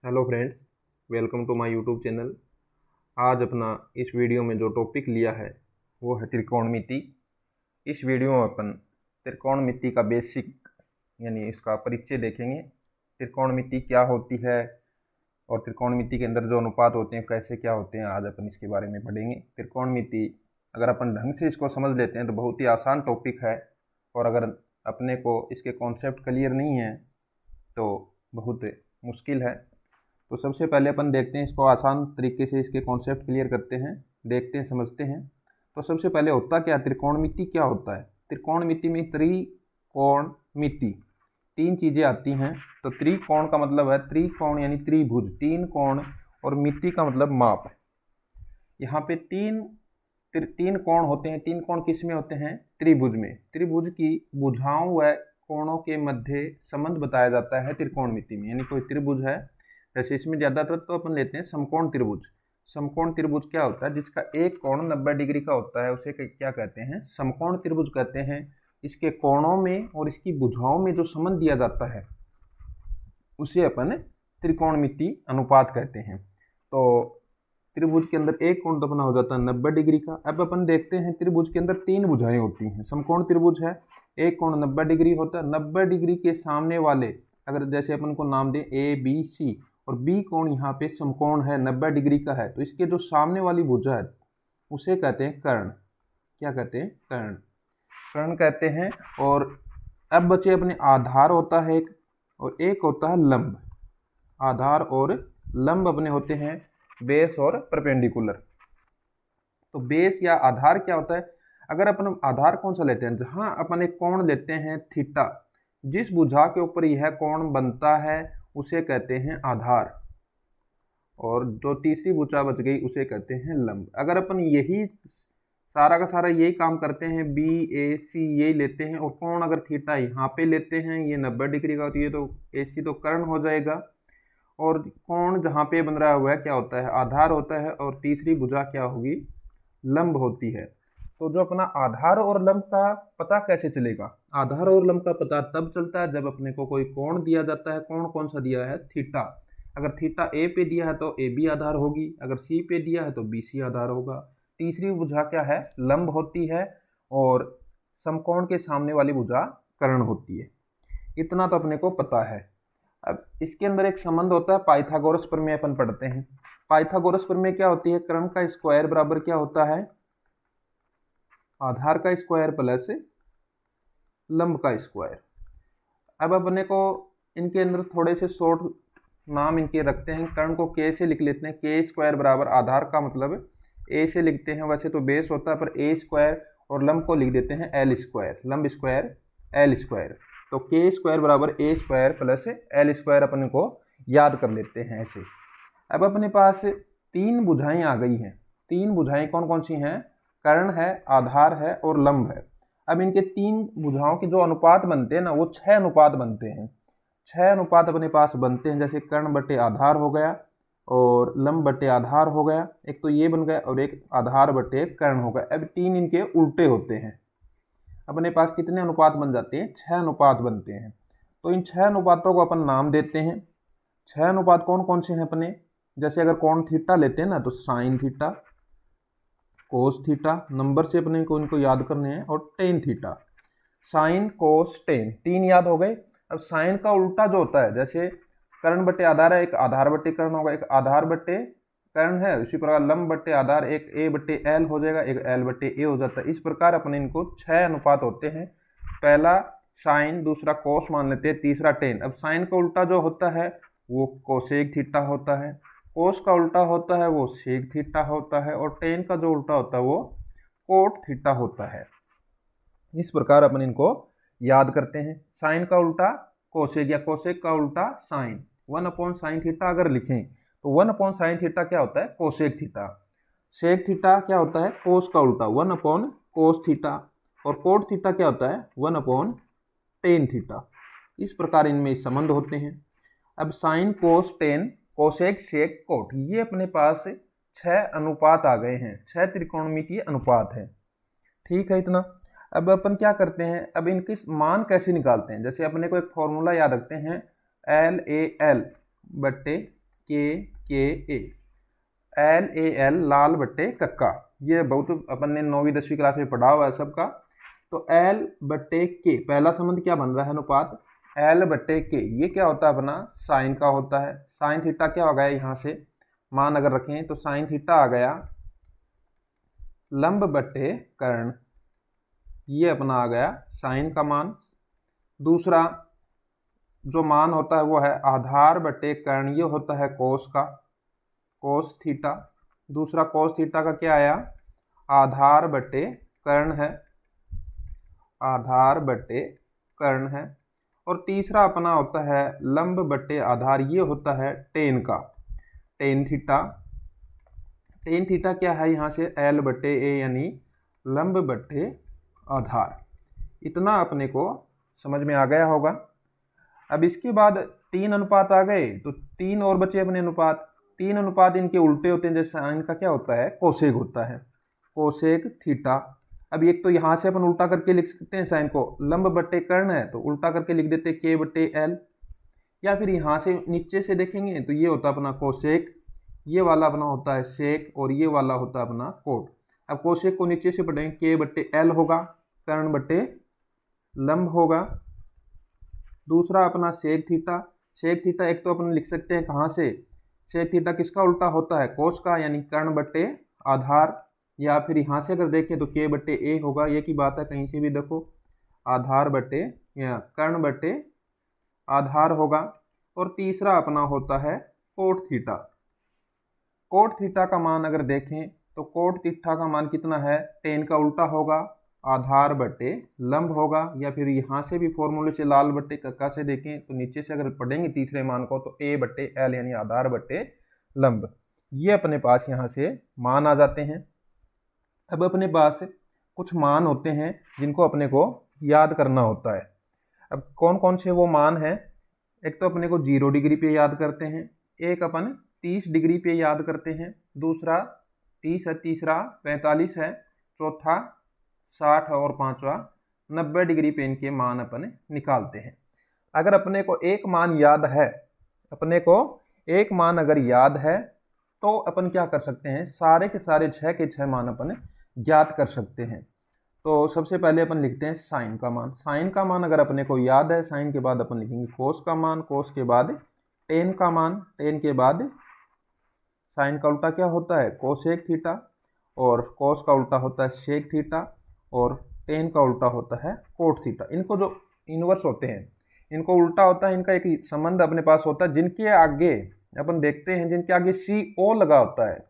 Hello friends, welcome to my YouTube channel. आज अपना इस वीडियो में जो टॉपिक लिया है वो है त्रिकोणमिति। इस वीडियो में अपन त्रिकोणमिति का बेसिक यानी इसका परिचय देखेंगे। त्रिकोणमिति क्या होती है और त्रिकोणमिति के अंदर जो अनुपात होते हैं कैसे क्या होते हैं, आज अपन इसके बारे में पढ़ेंगे। त्रिकोणमिति अगर अपन ढंग से इसको समझ लेते हैं तो बहुत ही आसान टॉपिक है, और अगर अपने को इसके कॉन्सेप्ट क्लियर नहीं है तो बहुत मुश्किल है। तो सबसे पहले अपन देखते हैं, इसको आसान तरीके से इसके कॉन्सेप्ट क्लियर करते हैं, देखते हैं, समझते हैं। तो सबसे पहले होता क्या, त्रिकोणमिति क्या होता है। त्रिकोणमिति में त्रिकोणमिति तीन चीज़ें आती हैं। तो त्रिकोण का मतलब है त्रिकोण यानी त्रिभुज, तीन कोण, और मिति का मतलब माप। यहाँ पे तीन कोण होते हैं। तीन कोण किस में होते हैं? त्रिभुज में। त्रिभुज की भुजाओं व कोणों के मध्य संबंध बताया जाता है त्रिकोणमिति में। यानी कोई त्रिभुज है, जैसे इसमें ज़्यादातर तो अपन लेते हैं समकोण त्रिभुज। समकोण त्रिभुज क्या होता है? जिसका एक कोण 90 डिग्री का होता है उसे क्या कहते हैं? समकोण त्रिभुज कहते हैं। इसके कोणों में और इसकी भुजाओं में जो संबंध दिया जाता है उसे अपन त्रिकोणमिति अनुपात कहते हैं। तो त्रिभुज के अंदर एक कोण तो अपना हो जाता है 90 डिग्री का। अब अपन देखते हैं त्रिभुज के अंदर तीन भुजाएं होती हैं। समकोण त्रिभुज है, एक कोण 90 डिग्री होता है। 90 डिग्री के सामने वाले, अगर जैसे अपन को नाम दें ए बी सी, और बी कोण यहाँ पे समकोण है 90 डिग्री का है, तो इसके जो सामने वाली भुजा है उसे कहते हैं कर्ण। क्या कहते हैं? कर्ण। कर्ण कहते हैं। और अब बचे अपने आधार होता है एक, और एक होता है लंब। आधार और लंब अपने होते हैं बेस और परपेंडिकुलर। तो बेस या आधार क्या होता है? अगर अपन आधार कौन सा लेते हैं? जहां अपन एक कोण लेते हैं थीटा, जिस भुजा के ऊपर यह कोण बनता है उसे कहते हैं आधार, और जो तीसरी भुजा बच गई उसे कहते हैं लंब। अगर अपन यही सारा का सारा यही काम करते हैं, बी ए सी यही लेते हैं, और कोण अगर थीटा यहाँ पे लेते हैं, ये 90 डिग्री का होती है, तो ए सी तो कर्ण हो जाएगा। और कोण जहाँ पे बन रहा हुआ है क्या होता है? आधार होता है। और तीसरी भुजा क्या होगी? लंब होती है। तो जो अपना आधार और लंब का पता कैसे चलेगा? आधार और लंब का पता तब चलता है जब अपने को कोई कोण दिया जाता है। कोण कौन सा दिया है? थीटा। अगर थीटा ए पे दिया है तो ए बी आधार होगी, अगर सी पे दिया है तो बी सी आधार होगा। तीसरी भुजा क्या है? लंब होती है। और समकोण के सामने वाली भुजा कर्ण होती है। इतना तो अपने को पता है। अब इसके अंदर एक संबंध होता है पाइथागोरस प्रमेय, अपन पढ़ते हैं। पाइथागोरस प्रमेय क्या होती है? कर्ण का स्क्वायर बराबर क्या होता है? आधार का स्क्वायर प्लस लंब का स्क्वायर। अब अपने को इनके अंदर थोड़े से शॉर्ट नाम इनके रखते हैं। कर्ण को के से लिख लेते हैं। के स्क्वायर बराबर आधार का मतलब ए से लिखते हैं, वैसे तो बेस होता है, पर ए स्क्वायर, और लंब को लिख देते हैं एल स्क्वायर। लंब स्क्वायर एल स्क्वायर। तो के स्क्वायर बराबर A square plus L square अपन को याद कर लेते हैं ऐसे। अब अपने पास तीन भुजाएं आ गई हैं। तीन भुजाएं कौन कौन सी हैं? कर्ण है, आधार है और लंब है। अब इनके तीन भुजाओं के जो अनुपात बनते हैं ना, वो 6 अनुपात बनते हैं। 6 अनुपात अपने पास बनते हैं। जैसे कर्ण बटे आधार हो गया, और लंब बटे आधार हो गया, एक तो ये बन गया, और एक आधार बटे कर्ण हो गया। अब तीन इनके उल्टे होते हैं। अपने पास कितने अनुपात बन जाते हैं? 6 अनुपात बनते हैं। तो इन 6 अनुपातों को अपन नाम देते हैं। 6 अनुपात कौन कौन से हैं अपने? जैसे अगर कोण थीटा लेते हैं ना, तो sine theta, cos theta, number से अपने को इनको याद करने हैं, और tan theta. Sign cos ten, तीन याद हो गए। अब साइन का उल्टा जो होता है, जैसे कर्ण बटे आधार है, एक आधार बटे कर्ण होगा, एक आधार बटे कर्ण है। इसी प्रकार लंब बटे आधार एक ए बटे एल हो जाएगा, एक एल बटे ए हो जाता है। इस प्रकार अपने इनको 6 अनुपात होते हैं। पहला साइन, दूसरा कोस मान लेते हैं, तीसरा टेन। अब साइन का उल्टा जो होता है वो कोसेक थीटा होता है, कोस का उल्टा होता है वो सेक थीटा होता है, और टेन का जो उल्टा होता है वो कोट थीटा होता है। इस प्रकार अपन इनको याद करते हैं। साइन का उल्टा कोसेक, या कोसेक का उल्टा साइन। 1/sin थीटा अगर लिखें तो 1/sin थीटा क्या होता है? Cosec theta. सेक थीटा क्या होता है? कोस का उल्टा 1/cos थीटा। और कोट थीटा क्या होता है? 1/tan theta. इस प्रकार इनमें संबंध होते हैं। अब sine cos tan cosec sec cot, ये अपने पास 6 अनुपात आ गए हैं। 6 त्रिकोणमितीय अनुपात है। ठीक है इतना। अब अपन क्या करते हैं? अब इनके मान कैसे निकालते हैं? जैसे अपने को एक फॉर्मूला याद रखते हैं, एल ए एल बटे के ए, एल ए एल लाल बट्टे कक्का, ये बहुत अपन ने 9वीं 10वीं क्लास में पढ़ा हुआ है सबका। तो एल बट्टे के पहला संबंध क्या बन रहा है, अनुपात एल बट्टे के, ये क्या होता है अपना साइन का होता है। साइन थीटा क्या हो गया, यहाँ से मान अगर रखें तो साइन थीटा आ गया लंब बट्टे कर्ण, ये अपना आ गया साइन का मान। दूसरा जो मान होता है वो है आधार बट्टे कर्ण, ये होता है कोस का, कोस थीटा। दूसरा कोस थीटा का क्या आया, आधार बट्टे कर्ण है, आधार बट्टे कर्ण है। और तीसरा अपना होता है लंब बट्टे आधार, ये होता है टेन का, टेन थीटा। टेन थीटा क्या है, यहाँ से एल बट्टे ए यानी लंब बट्टे आधार। इतना अपने को समझ में आ गया होगा। अब इसके बाद 3 अनुपात आ गए, तो 3 और बचे अपने अनुपात। 3 अनुपात इनके उल्टे होते हैं, जैसे साइन का क्या होता है, कोसेक होता है, कोसेक थीटा। अब एक तो यहाँ से अपन उल्टा करके लिख सकते हैं साइन को, लंब बट्टे कर्ण है तो उल्टा करके लिख देते हैं के बट्टे एल, या फिर यहाँ से नीचे से देखेंगे तो ये होता है अपना कोसेक, ये वाला अपना होता है सेक, और ये वाला होता है अपना कोट। अब कोसेक को नीचे से पढ़ेंगे के बट्टे एल होगा, कर्ण बट्टे लंब होगा। दूसरा अपना सेक थीटा, सेक थीटा एक तो अपन लिख सकते हैं कहाँ से, सेक थीटा किसका उल्टा होता है, कोस का, यानी कर्ण बट्टे आधार। या फिर यहाँ से अगर देखें तो के बट्टे ए होगा, ये की बात है, कहीं से भी देखो आधार बट्टे या कर्ण बट्टे आधार होगा। और तीसरा अपना होता है कोट थीटा। कोट थीटा का मान अगर देखें तो कोट थीटा का मान कितना है, टेन का उल्टा होगा, आधार बट्टे लंब होगा। या फिर यहाँ से भी फॉर्मूले से लाल बट्टे कक्का से देखें तो नीचे से अगर पढ़ेंगे तीसरे मान को तो ए बट्टे एल यानी आधार बट्टे लंब, ये अपने पास यहाँ से मान आ जाते हैं। अब अपने पास कुछ मान होते हैं जिनको अपने को याद करना होता है। अब कौन कौन से वो मान हैं, एक तो अपने को 0 डिग्री पे याद करते हैं, एक अपन 30 डिग्री पे याद करते हैं, दूसरा 30 है, तीसरा 45 है, चौथा 60 और पांचवा 90 डिग्री पे इनके मान अपन निकालते हैं। अगर अपने को एक मान याद है, अपने को एक मान अगर याद है तो अपन क्या कर सकते हैं, सारे के सारे 6 के 6 मान अपन ज्ञात कर सकते हैं। तो सबसे पहले अपन लिखते हैं साइन का मान। साइन का मान अगर अपने को याद है, साइन के बाद अपन लिखेंगे कोस का मान, कोस के बाद टेन का मान, टेन के बाद साइन का उल्टा क्या होता है, कोसेक थीटा, और कोस का उल्टा होता है सेक थीटा, और टेन का उल्टा होता है कोट थीटा। इनको जो इनवर्स होते हैं इनको उल्टा होता है, इनका एक संबंध अपने पास होता है, जिनके आगे अपन देखते हैं जिनके आगे सी ओ लगा होता है,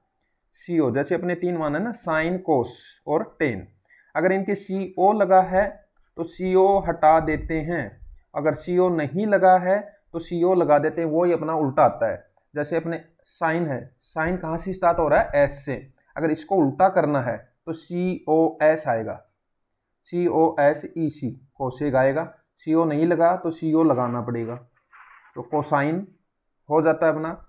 सी ओ, जैसे अपने 3 मान है ना, साइन कोस और टेन, अगर इनके सी ओ लगा है तो सी ओ हटा देते हैं, अगर सी ओ नहीं लगा है तो सी ओ लगा देते हैं, वो ही अपना उल्टा आता है। जैसे अपने साइन है, साइन कहाँ से स्टार्ट हो रहा है, एस से, अगर इसको उल्टा करना है तो सी ओ एस आएगा, सी ओ एस ई सी, कोसेक आएगा। सी ओ नहीं लगा तो सी ओ लगाना पड़ेगा, तो कोसाइन हो जाता है अपना।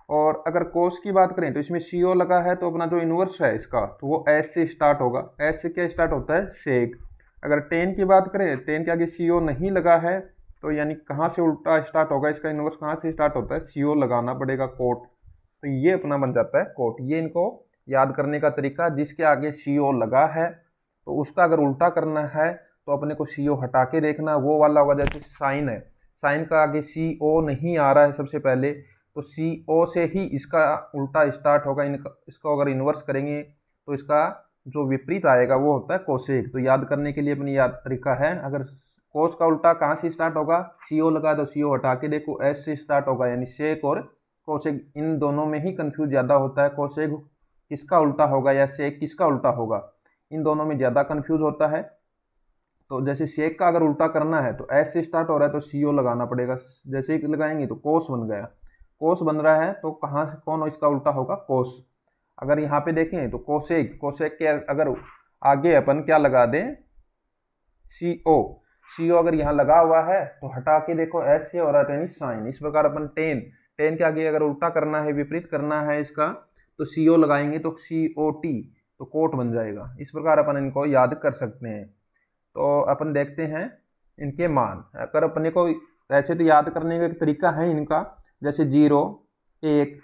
और अगर कोस की बात करें तो इसमें सी ओ लगा है तो अपना जो इन्वर्स है इसका तो वो एस से स्टार्ट होगा, एस से क्या स्टार्ट होता है, सेक। अगर टेन की बात करें, टेन के आगे सी ओ नहीं लगा है तो यानी कहाँ से उल्टा स्टार्ट होगा, इसका इन्वर्स कहाँ से स्टार्ट होता है, सी ओ लगाना पड़ेगा, कोट। तो ये अपना बन जाता है कोट। ये इनको याद करने का तरीका, जिसके आगे सी ओ लगा है तो उसका अगर उल्टा करना है तो अपने को सी ओ हटा के देखना, वो वाला होगा। जैसे साइन है, साइन का आगे सी ओ नहीं आ रहा है सबसे पहले, तो सी ओ से ही इसका उल्टा स्टार्ट होगा। इसको अगर इन्वर्स करेंगे तो इसका जो विपरीत आएगा वो होता है कोसेक। तो याद करने के लिए अपनी याद तरीका है, अगर कोस का उल्टा कहाँ से स्टार्ट होगा, सी ओ लगा तो सी ओ हटा के देखो, एस से स्टार्ट होगा, यानी सेक और कोसेक, इन दोनों में ही कंफ्यूज ज़्यादा होता है, कोसेक किसका उल्टा होगा या सेक किसका उल्टा होगा, इन दोनों में ज़्यादा कंफ्यूज होता है। तो जैसे सेक का अगर उल्टा करना है तो एस से स्टार्ट हो रहा है तो सी ओ लगाना पड़ेगा, जैसे ही लगाएंगे तो कोस बन गया, कोस बन रहा है तो कहाँ से कौन इसका उल्टा होगा, कोस। अगर यहाँ पे देखें तो कोसेक, कोसेक के अगर आगे अपन क्या लगा दें, सी ओ, सी ओ अगर यहाँ लगा हुआ है तो हटा के देखो एस से हो रहा है यानी साइन। इस प्रकार अपन टेन, टेन के आगे अगर उल्टा करना है, विपरीत करना है इसका, तो सी ओ लगाएंगे तो सी ओ टी, तो कोट बन जाएगा। इस प्रकार अपन इनको याद कर सकते हैं। तो अपन देखते हैं इनके मान। अगर अपने को ऐसे तो याद करने का एक तरीका है इनका, जैसे 0, 1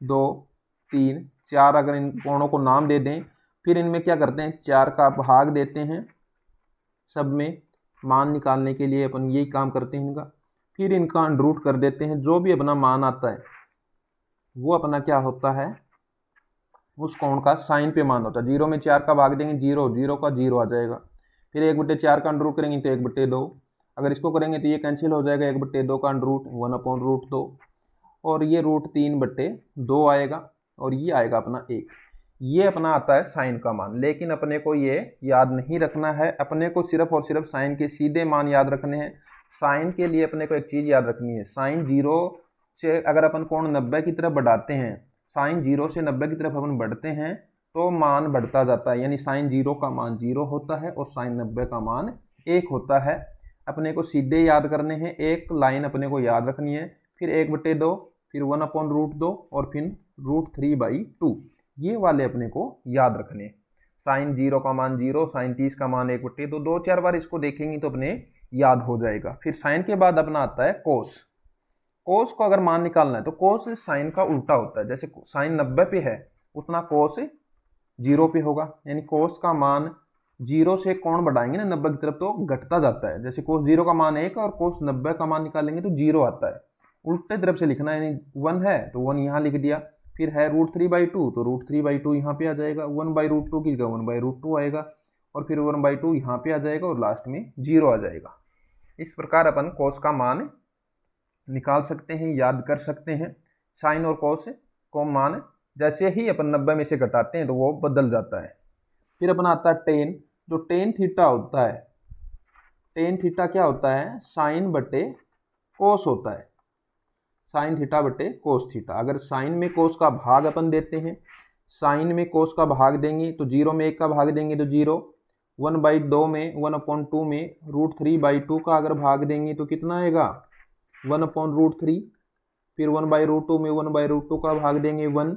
2 3 4 अगर इन कोणों को नाम दे दें, फिर इनमें क्या करते हैं 4 का भाग देते हैं, सब में मान निकालने के लिए अपन यही काम करते हैं इनका। फिर इनका अंडरूट कर देते हैं, जो भी अपना मान आता है वो अपना क्या होता है, उस कोण का साइन पे मान होता है। 0 में 4 का भाग देंगे 0, 0 का 0 आ जाएगा। फिर 1/4 का अंडरूट करेंगे तो 1/2, अगर इसको करेंगे तो ये कैंसिल हो जाएगा, 1/2 का अंडरूट 1/√2, और ये √3/2 आएगा, और ये आएगा अपना 1। ये अपना आता है साइन का मान। लेकिन अपने को ये याद नहीं रखना है, अपने को सिर्फ और सिर्फ साइन के सीधे मान याद रखने हैं। साइन के लिए अपने को एक चीज़ याद रखनी है, साइन 0 से अगर अपन कोण 90 की तरफ बढ़ाते हैं, साइन 0 से 90 की तरफ अपन बढ़ते हैं तो मान बढ़ता जाता है, यानी साइन 0 का मान 0 होता है और साइन 90 का मान 1 होता है। अपने को सीधे याद करने हैं, एक लाइन अपने को याद रखनी है, फिर 1/2, फिर 1/√2 और फिर √3/2, ये वाले अपने को याद रखने। साइन 0 का मान 0, साइन 30 का मान 1/2, 2-4 बार इसको देखेंगे तो अपने याद हो जाएगा। फिर साइन के बाद अपना आता है कोस। कोस को अगर मान निकालना है तो कोस साइन का उल्टा होता है। जैसे साइन 90 पे है उतना कोस 0 पे होगा, यानी कोस का मान 0 से कोण बढ़ाएंगे ना 90 की तरफ तो घटता जाता है। जैसे कोस 0 का मान 1 और कोस 90 का मान निकालेंगे तो 0 आता है। उल्टे तरफ से लिखना है, यानी 1 है तो 1 यहाँ लिख दिया, फिर है √3/2 तो √3/2 यहाँ पे आ जाएगा, 1/√2 की जगह 1/√2 आएगा, और फिर 1/2 यहाँ पे आ जाएगा और लास्ट में 0 आ जाएगा। इस प्रकार अपन कोस का मान निकाल सकते हैं, याद कर सकते हैं। साइन और कोस को मान जैसे ही अपन 90 में से घटाते हैं तो वो बदल जाता है। फिर अपना आता है टेन। जो टेन थीटा होता है, टेन थीटा क्या होता है, साइन बटे कोस होता है, साइन थीटा बटे कोस थीटा। अगर साइन में कोस का भाग अपन देते हैं, साइन में कोस का भाग देंगे तो 0 में 1 का भाग देंगे तो 0, 1/2 में 1/2 में √3/2 का अगर भाग देंगे तो कितना आएगा 1/√3, फिर 1/√2 में 1/√2 का भाग देंगे 1,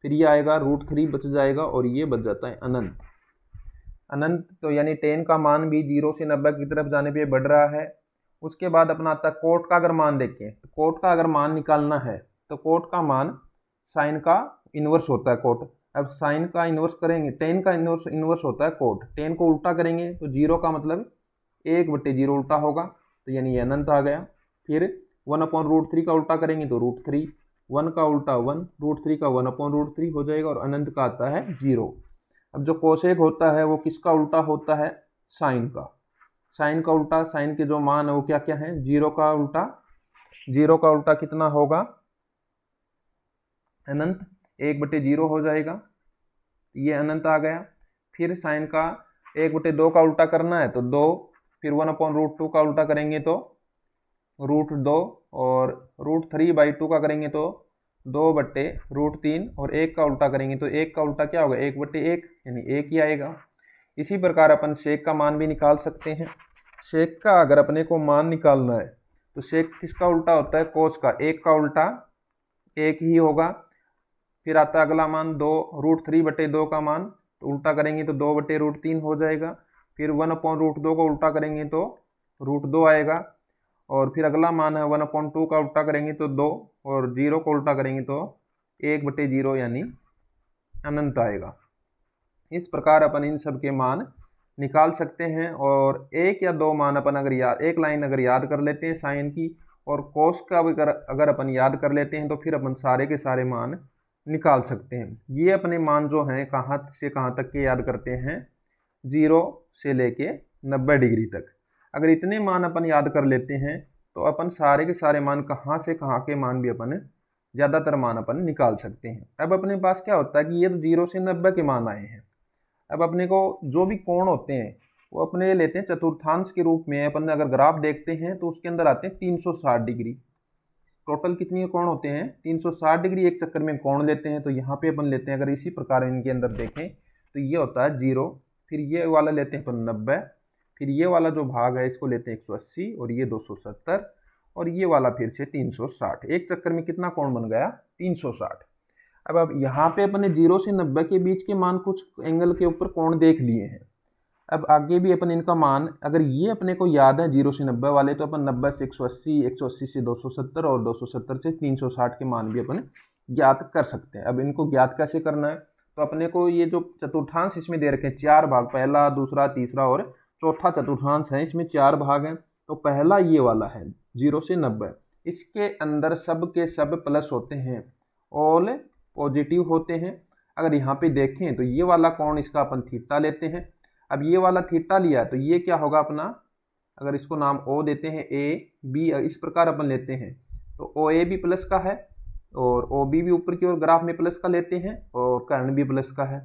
फिर ये आएगा √3 बच जाएगा, और ये बच जाता है अनंत। अनंत तो यानी टेन का मान भी 0 से 90 की तरफ जाने पे बढ़ रहा है। उसके बाद अपना आता है कोट का अगर मान देखें, तो कोट का अगर मान निकालना है तो कोट का मान साइन का इन्वर्स होता है कोट। अब साइन का इन्वर्स करेंगे, टेन का इन्वर्स होता है कोट, टेन को उल्टा करेंगे तो 0 का मतलब 1/0 उल्टा होगा, तो यानी ये अनंत आ गया। फिर 1/√3 का उल्टा करेंगे तो √3, 1 का उल्टा 1, √3 का 1/√3 हो जाएगा, और अनंत का आता है 0। अब जो कोसेक होता है वो किसका उल्टा होता है, साइन का। साइन का उल्टा, साइन के जो मान है वो क्या क्या है, 0 का उल्टा, 0 का उल्टा कितना होगा अनंत, 1/0 हो जाएगा, ये अनंत आ गया। फिर साइन का 1/2 का उल्टा करना है तो 2, फिर 1/√2 का उल्टा करेंगे तो √2, और √3/2 का करेंगे तो 2/√3, और 1 का उल्टा करेंगे तो 1 का उल्टा क्या होगा 1/1, यानी 1 ही आएगा। इसी प्रकार अपन सेक का मान भी निकाल सकते हैं। सेक का अगर अपने को मान निकालना है तो सेक किसका उल्टा होता है, कोस का, 1 का उल्टा 1 ही होगा। फिर आता है अगला मान 2, √3/2 का मान, तो उल्टा करेंगे तो 2/√3 हो जाएगा। फिर 1/√2 को उल्टा करेंगे तो √2 आएगा, और फिर अगला मान है 1/2 का उल्टा करेंगे तो 2, और 0 को उल्टा करेंगे तो 1/0 यानी अनंत आएगा। इस प्रकार अपन इन सब के मान निकाल सकते हैं, और एक या दो मान अपन अगर याद, एक लाइन अगर याद कर लेते हैं साइन की और कोस का अगर अपन याद कर लेते हैं तो फिर अपन सारे के सारे मान निकाल सकते हैं। ये अपने मान जो हैं कहाँ से कहाँ तक के याद करते हैं, 0 से लेके 90 डिग्री तक। अगर इतने मान अपन याद कर लेते हैं तो अपन सारे के सारे मान कहाँ से कहाँ के मान भी अपन ज़्यादातर मान अपन निकाल सकते हैं। अब अपने पास क्या होता है कि ये तो 0 से 90 के मान आए हैं। अब अपने को जो भी कोण होते हैं वो अपने लेते हैं चतुर्थांश के रूप में। अपन अगर ग्राफ देखते हैं तो उसके अंदर आते हैं 360 डिग्री। टोटल कितनी कोण होते हैं 360 डिग्री, एक चक्कर में कोण लेते हैं। तो यहाँ पे अपन लेते हैं, अगर इसी प्रकार इनके अंदर देखें तो ये होता है 0, फिर ये वाला लेते हैं अपन 90, फिर ये वाला जो भाग है इसको लेते हैं 180, और ये 270, और ये वाला फिर से 360। एक चक्कर में कितना कोण बन गया 360। अब यहाँ पे अपने 0 से 90 के बीच के मान कुछ एंगल के ऊपर कोण देख लिए हैं। अब आगे भी अपन इनका मान, अगर ये अपने को याद है 0 से 90 वाले, तो अपन 90 से 180, 180 से 270 और 270 से 360 के मान भी अपन ज्ञात कर सकते हैं। अब इनको ज्ञात कैसे करना है, तो अपने को ये जो चतुर्थांश इसमें दे रखे हैं 4 भाग, पहला, दूसरा, तीसरा और चौथा चतुर्थांश है, इसमें 4 भाग हैं। तो पहला ये वाला है 0 से 90, इसके अंदर सब के सब प्लस होते हैं, ऑल पॉजिटिव होते हैं। अगर यहाँ पे देखें तो ये वाला कोण इसका अपन थीटा लेते हैं। अब ये वाला थीटा लिया तो ये क्या होगा अपना, अगर इसको नाम ओ देते हैं, ए बी इस प्रकार अपन लेते हैं, तो ओ ए भी प्लस का है और ओ बी भी ऊपर की ओर ग्राफ में प्लस का लेते हैं और कर्ण भी प्लस का है।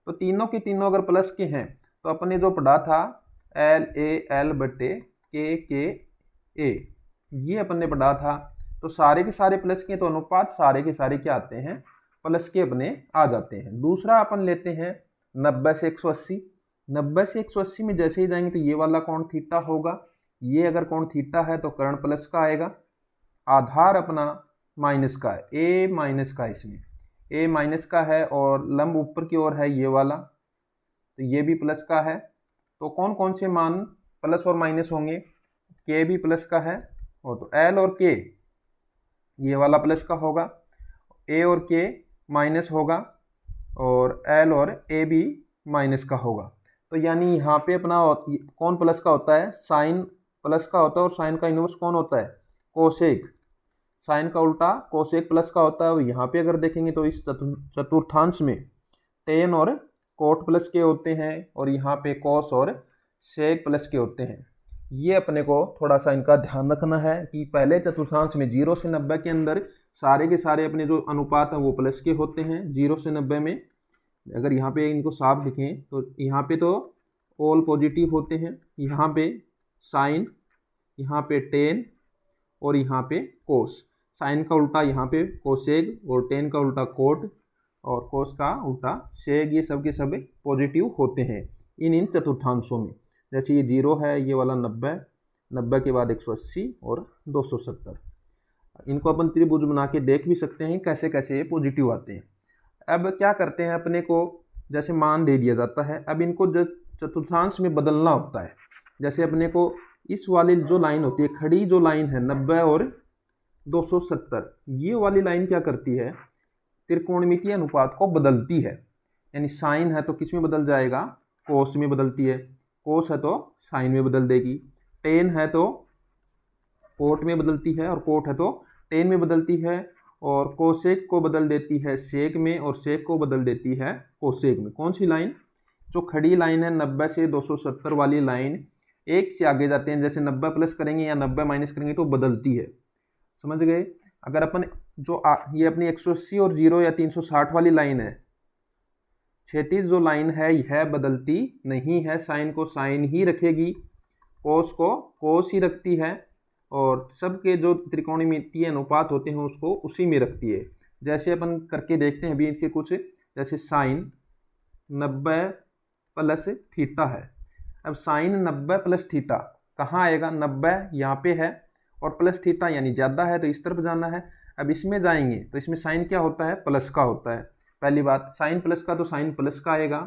तो तीनों के तीनों अगर प्लस के हैं तो अपने जो पढ़ा था एल ए एल बटे के ए, ये अपन ने पढ़ा था। तो सारे के सारे प्लस के, तो अनुपात सारे के सारे क्या आते हैं, प्लस के अपने आ जाते हैं। दूसरा अपन लेते हैं 90 से 180। 90 से 180 में जैसे ही जाएंगे तो ये वाला कोण थीटा होगा, ये अगर कोण थीटा है तो कर्ण प्लस का आएगा, आधार अपना माइनस का है, ए माइनस का है, इसमें ए माइनस का है और लंब ऊपर की ओर है ये वाला, तो ये भी प्लस का है। तो कौन कौन से मान प्लस और माइनस होंगे, के भी प्लस का है और तो एल और के ये वाला प्लस का होगा, ए और के माइनस होगा और एल और ए भी माइनस का होगा। तो यानी यहाँ पे अपना कौन प्लस का होता है, साइन प्लस का होता है और साइन का इनवर्स कौन होता है, कोसेक। साइन का उल्टा कोसेक प्लस का होता है। और यहाँ पे अगर देखेंगे तो इस चतुर्थांश में टेन और कोट प्लस के होते हैं और यहाँ पे कोस और सेक प्लस के होते हैं। ये अपने को थोड़ा सा इनका ध्यान रखना है कि पहले चतुर्थांश में 0 से 90 के अंदर सारे के सारे अपने जो अनुपात हैं वो प्लस के होते हैं। 0 से 90 में अगर यहाँ पे इनको साफ लिखें तो यहाँ पे तो ऑल पॉजिटिव होते हैं, यहाँ पे साइन, यहाँ पे टेन और यहाँ पे कोस। साइन का उल्टा यहाँ पे कोसेक और टेन का उल्टा कोट और कोस का उल्टा सेक, ये सब के सब पॉजिटिव होते हैं इन चतुर्थांशों में। जैसे ये 0 है, ये वाला 90, 90 के बाद 180 और 270। इनको अपन त्रिभुज बना के देख भी सकते हैं कैसे कैसे ये पॉजिटिव आते हैं। अब क्या करते हैं, अपने को जैसे मान दे दिया जाता है, अब इनको जो चतुर्थांश में बदलना होता है। जैसे अपने को इस वाली जो लाइन होती है, खड़ी जो लाइन है 90 और 270, ये वाली लाइन क्या करती है, त्रिकोणमितीय अनुपात को बदलती है। यानी साइन है तो किस में बदल जाएगा, कोस में बदलती है, कोस है तो साइन में बदल देगी, टेन है तो कोट में बदलती है और कोट है तो टेन में बदलती है, और कोसेक को बदल देती है सेक में और सेक को बदल देती है कोसेक में। कौन सी लाइन, जो खड़ी लाइन है 90 से 270 वाली लाइन, एक से आगे जाते हैं, जैसे 90 प्लस करेंगे या 90 माइनस करेंगे तो बदलती है, समझ गए। अगर अपन जो ये अपनी 180 और 0 या 360 वाली लाइन है, क्षैतिज जो लाइन है यह बदलती नहीं है, साइन को साइन ही रखेगी, कोस को कोस ही रखती है और सबके जो त्रिकोणमितीय अनुपात होते हैं उसको उसी में रखती है। जैसे अपन करके देखते हैं अभी इसके कुछ, जैसे साइन 90 प्लस थीटा है। अब साइन 90 प्लस थीटा कहाँ आएगा, 90 यहाँ पे है और प्लस थीटा यानी ज़्यादा है तो इस तरफ जाना है। अब इसमें जाएंगे तो इसमें साइन क्या होता है, प्लस का होता है। पहली बात साइन प्लस का तो साइन प्लस का आएगा।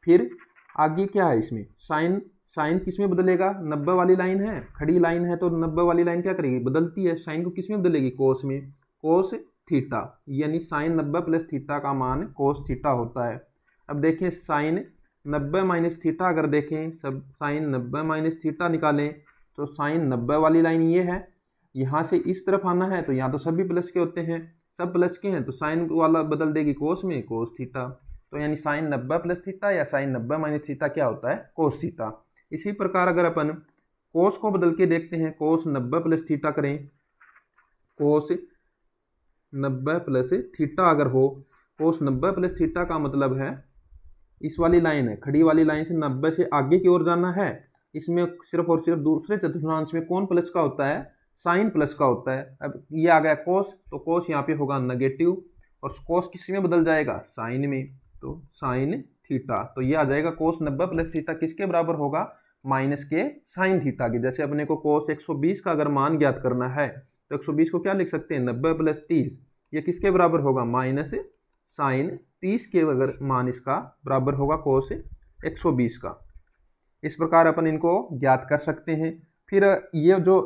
फिर आगे क्या है इसमें, साइन किस में बदलेगा, 90 वाली लाइन है, खड़ी लाइन है तो 90 वाली लाइन क्या करेगी, बदलती है, साइन को किस में बदलेगी, कोस में, कोस थीटा। यानी साइन 90 प्लस थीटा का मान कोस थीटा होता है। अब देखें साइन 90 माइनस थीटा, अगर देखें सब साइन 90 माइनस थीटा निकालें तो साइन 90 वाली लाइन ये है, यहाँ से इस तरफ आना है तो यहाँ तो सभी प्लस के होते हैं, सब प्लस के हैं तो साइन वाला बदल देगी कोस में, कोस थीटा। तो यानी साइन 90 प्लस थीटा या साइन 90 माइनस थीटा क्या होता है, कोस थीटा। इसी प्रकार अगर अपन कोस को बदल के देखते हैं, कोस 90 प्लस थीटा करें, कोस 90 प्लस थीटा अगर हो, कोस 90 प्लस थीटा का मतलब है इस वाली लाइन है, खड़ी वाली लाइन से 90 से आगे की ओर जाना है। इसमें सिर्फ और सिर्फ दूसरे चतुर्थांश में कौन प्लस का होता है, साइन प्लस का होता है। अब ये आ गया कोस, तो कोस यहाँ पे होगा नेगेटिव और कोस किस में बदल जाएगा, साइन में, तो साइन थीटा। तो ये आ जाएगा कोस 90 प्लस थीटा किसके बराबर होगा, माइनस के साइन थीटा के। जैसे अपने को कोस 120 का अगर मान ज्ञात करना है तो 120 को क्या लिख सकते हैं, 90 प्लस 30, ये किसके बराबर होगा, माइनस साइन 30 के अगर मान इसका बराबर होगा कोस 120 का। इस प्रकार अपन इनको ज्ञात कर सकते हैं। फिर ये जो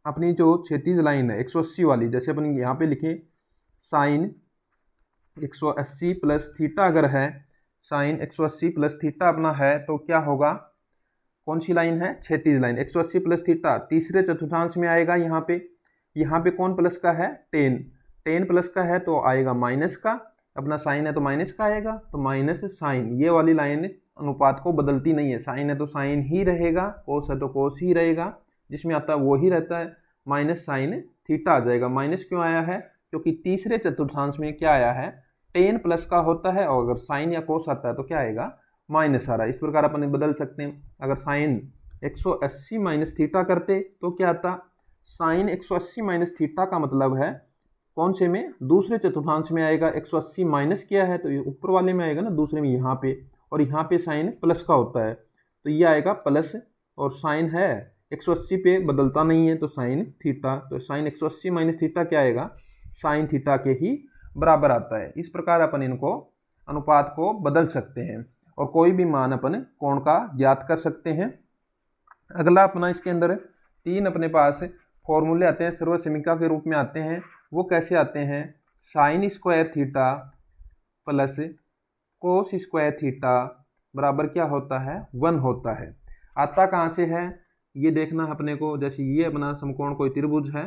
अपनी जो क्षैतिज लाइन है 180 वाली, जैसे अपन यहाँ पे लिखें साइन 180 प्लस थीटा अगर है, साइन 180 प्लस थीटा अपना है तो क्या होगा, कौन सी लाइन है, क्षैतिज लाइन। 180 प्लस थीटा तीसरे चतुर्थांश में आएगा, यहाँ पे कौन प्लस का है, 10 प्लस का है तो आएगा माइनस का, अपना साइन है तो माइनस का आएगा, तो माइनस साइन, ये वाली लाइन अनुपात को बदलती नहीं है, साइन है तो साइन ही रहेगा, कोस है तो कोस ही रहेगा, जिसमें आता है वो ही रहता है, माइनस साइन थीटा आ जाएगा। माइनस क्यों आया है, क्योंकि तीसरे चतुर्थांश में क्या आया है, 10 प्लस का होता है, और अगर साइन या कोस आता है तो क्या आएगा, माइनस आ रहा है। इस प्रकार अपन बदल सकते हैं। अगर साइन 180 माइनस थीटा करते तो क्या आता, साइन 180 माइनस थीटा का मतलब है कौन से में, दूसरे चतुर्थांश में आएगा। 180 माइनस किया है तो ये ऊपर वाले में आएगा ना, दूसरे में यहाँ पे, और यहाँ पे साइन प्लस का होता है तो ये आएगा प्लस, और साइन है 180 पे बदलता नहीं है तो साइन थीटा, तो साइन 180 माइनस थीटा क्या आएगा, साइन थीटा के ही बराबर आता है। इस प्रकार अपन इनको अनुपात को बदल सकते हैं और कोई भी मान अपन कोण का ज्ञात कर सकते हैं। अगला अपना इसके अंदर 3 अपने पास फॉर्मूले आते हैं, सर्व समीकरण के रूप में आते हैं। वो कैसे आते हैं, sine square theta plus cos square theta बराबर क्या होता है, 1 होता है। आता कहाँ से है ये देखना अपने को, जैसे ये अपना समकोण कोई त्रिभुज है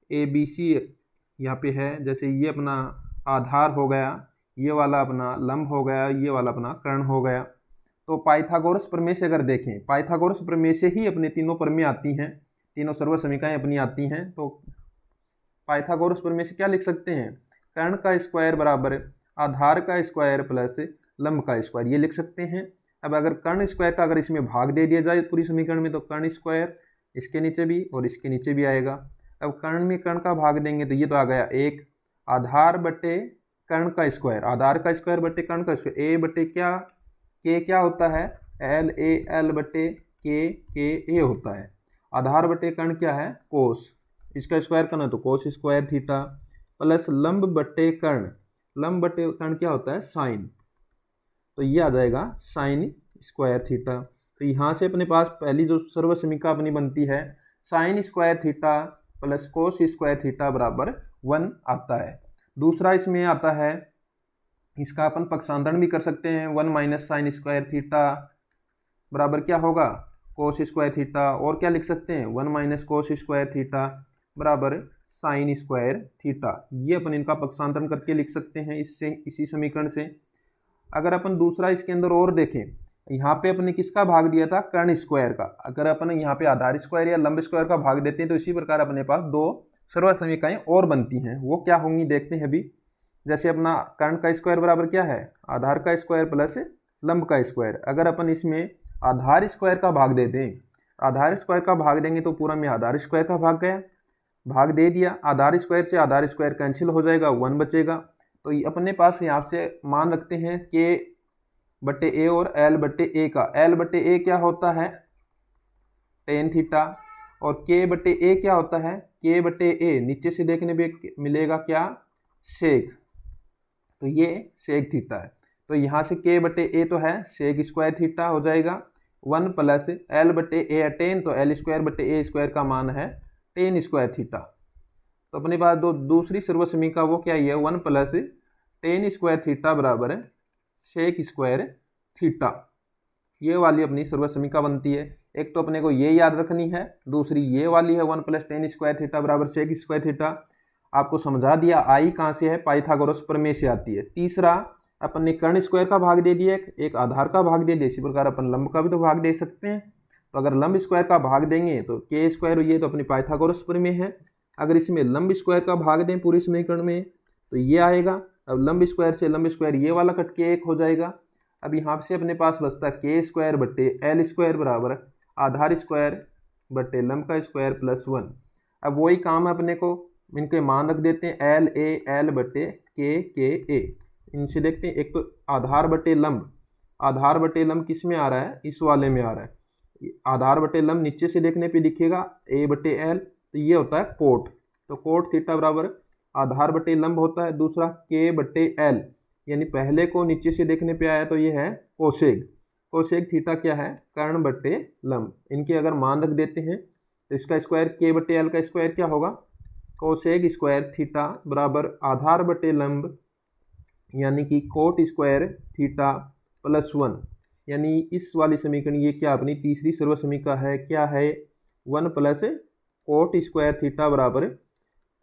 ABC यहाँ पे है, जैसे ये अपना आधार हो गया, ये वाला अपना लंब हो गया, ये वाला अपना कर्ण हो गया। तो पाइथागोरस प्रमेय से अगर देखें, पाइथागोरस प्रमेय से ही अपने तीनों प्रमेय आती हैं, तीनों सर्व समीकरण अपनी आती हैं। तो पाइथागोरस प्रमेय से क्या लिख सकते हैं, कर्ण का स्क्वायर बराबर आधार का स्क्वायर प्लस लंब का स्क्वायर, ये लिख सकते हैं। अब अगर कर्ण स्क्वायर का अगर इसमें भाग दे दिया जाए पूरी समीकरण में, तो कर्ण स्क्वायर इसके नीचे भी और इसके नीचे भी आएगा। अब कर्ण में कर्ण का भाग देंगे तो ये तो आ गया 1 आधार बटे कर्ण का स्क्वायर, आधार का स्क्वायर बटे कर्ण का स्क्वायर, ए बटे क्या, के क्या होता है, एल ए, एल बटे के ए होता है। आधार बटे कर्ण क्या है, कोस, इसका स्क्वायर करना तो कोस स्क्वायर थीटा, प्लस लंब बटे कर्ण, लंब बटे कर्ण क्या होता है, साइन, तो ये आ जाएगा साइन स्क्वायर थीटा। तो यहाँ से अपने पास पहली जो सर्व समीकरण अपनी बनती है, sine square theta plus cos square theta बराबर 1 आता है। दूसरा इसमें आता है, इसका अपन पक्षांतरण भी कर सकते हैं, 1 माइनस साइन स्क्वायर थीटा बराबर क्या होगा, कोस स्क्वायर थीटा, और क्या लिख सकते हैं 1 माइनस कोस स्क्वायर थीटा बराबर साइन स्क्वायर थीटा। ये अपन इनका पक्षांतरण करके लिख सकते हैं इससे, इसी समीकरण से। अगर अपन दूसरा इसके अंदर और देखें, यहाँ पे अपने किसका भाग दिया था, कर्ण स्क्वायर का, अगर अपन यहाँ पे आधार स्क्वायर या लंब स्क्वायर का भाग देते हैं तो इसी प्रकार अपने पास 2 सर्व समीकरण और बनती हैं। वो क्या होंगी देखते हैं अभी। जैसे अपना कर्ण का स्क्वायर बराबर क्या है, आधार का स्क्वायर प्लस लंब का स्क्वायर। अगर अपन इसमें आधार स्क्वायर का भाग दे दें, आधार स्क्वायर का भाग देंगे तो पूरा में आधार स्क्वायर का भाग गया, भाग दे दिया, आधार स्क्वायर से आधार स्क्वायर कैंसिल हो जाएगा, 1 बचेगा। तो ये अपने पास यहाँ से मान रखते हैं के बटे ए और एल बटे ए का, एल बटे ए क्या होता है, टेन थीटा, और के बटे ए क्या होता है, के बटे ए नीचे से देखने में मिलेगा क्या, सेक, तो ये सेक थीटा है। तो यहाँ से के बटे ए तो है, सेक स्क्वायर थीटा हो जाएगा, 1 प्लस एल बटे ए टेन, तो एल स्क्वायर बटे ए स्क्वायर का मान है टेन स्क्वायर थीटा। तो अपने पास दूसरी सर्व समीकरण वो क्या है, 1 प्लस टेन स्क्वायर थीटा बराबर सेक स्क्वायर थीटा। ये वाली अपनी सर्व समीकरण बनती है। एक तो अपने को ये याद रखनी है, दूसरी ये वाली है 1 प्लस टेन स्क्वायर थीटा बराबर सेक स्क्वायर थीटा। आपको समझा दिया आई कहाँ से है, पाइथागोरस प्रमेय से आती है। तीसरा अपन ने कर्ण स्क्वायर का भाग दे दिया, एक आधार का भाग दे दिया, इसी प्रकार अपन लंब का भी तो भाग दे सकते हैं। तो अगर लंब स्क्वायर का भाग देंगे तो के स्क्वायर, ये तो अपनी पाइथागोरस प्रमेय है। अगर इसमें लंब स्क्वायर का भाग दें पूरी समीकरण में तो ये आएगा। अब लंब स्क्वायर से लंब स्क्वायर ये वाला कट के 1 हो जाएगा। अब यहाँ से अपने पास बचता के स्क्वायर बटे एल स्क्वायर बराबर आधार स्क्वायर बटे लंब का स्क्वायर प्लस 1। अब वही काम है अपने को, इनके मान रख देते हैं, एल ए एल बटे के ए। इनसे देखते हैं, एक तो आधार बटे लंब, आधार बटे लंब किस में आ रहा है, इस वाले में आ रहा है। आधार बटे लंब नीचे से देखने पे दिखेगा ए बटे एल, तो ये होता है कोट, तो कोट थीटा बराबर आधार बटे लंब होता है। दूसरा के बटे एल, यानी पहले को नीचे से देखने पे आया तो ये है कोसेक, कोसेक थीटा क्या है, कर्ण बटे लंब। इनके अगर मान रख देते हैं तो इसका स्क्वायर के बटे एल का स्क्वायर क्या होगा, कोसेक स्क्वायर थीटा बराबर आधार बटे लंब यानी कि कोट स्क्वायर थीटा प्लस 1, यानी इस वाली समीकरण ये क्या अपनी तीसरी सर्व समीकरण है, क्या है 1 प्लस कोट स्क्वायर थीटा बराबर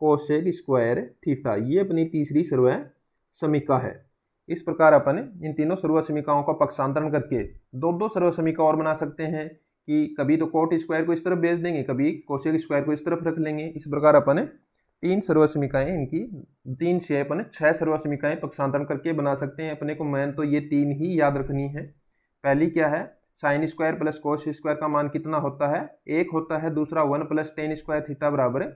कोसेक स्क्वायर थीटा, ये अपनी तीसरी सर्व समीकरण है। इस प्रकार अपन इन तीनों सर्व समीकरणों का पक्षांतरण करके दो दो सर्व समीकरण और बना सकते हैं कि कभी तो कोट स्क्वायर को इस तरफ भेज देंगे, कभी कोसेक स्क्वायर को इस तरफ रख लेंगे। इस प्रकार अपन तीन सर्व समीकरण इनकी तीन से अपन 6 सर्व समीकरण पक्षांतरण करके बना सकते हैं। अपने को मेन तो ये तीन ही याद रखनी है। पहली क्या है, sine square plus cos square का मान कितना होता है, 1 होता है। दूसरा 1 प्लस टेन स्क्वायर थीटा बराबर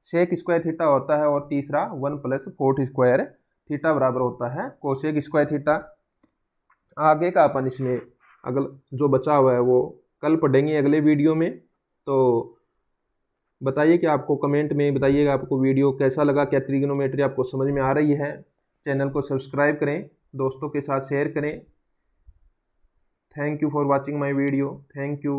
सेक स्क्वायर थीटा होता है। और तीसरा 1 प्लस कोट स्क्वायर थीटा बराबर होता है कोसेक स्क्वायर थीटा। आगे का अपन इसमें अगल जो बचा हुआ है वो कल पढ़ेंगे अगले वीडियो में। तो बताइए कि आपको कमेंट में बताइएगा आपको वीडियो कैसा लगा, क्या ट्रिग्नोमेट्री आपको समझ में आ रही है। चैनल को सब्सक्राइब करें, दोस्तों के साथ शेयर करें। Thank you for watching my video. Thank you.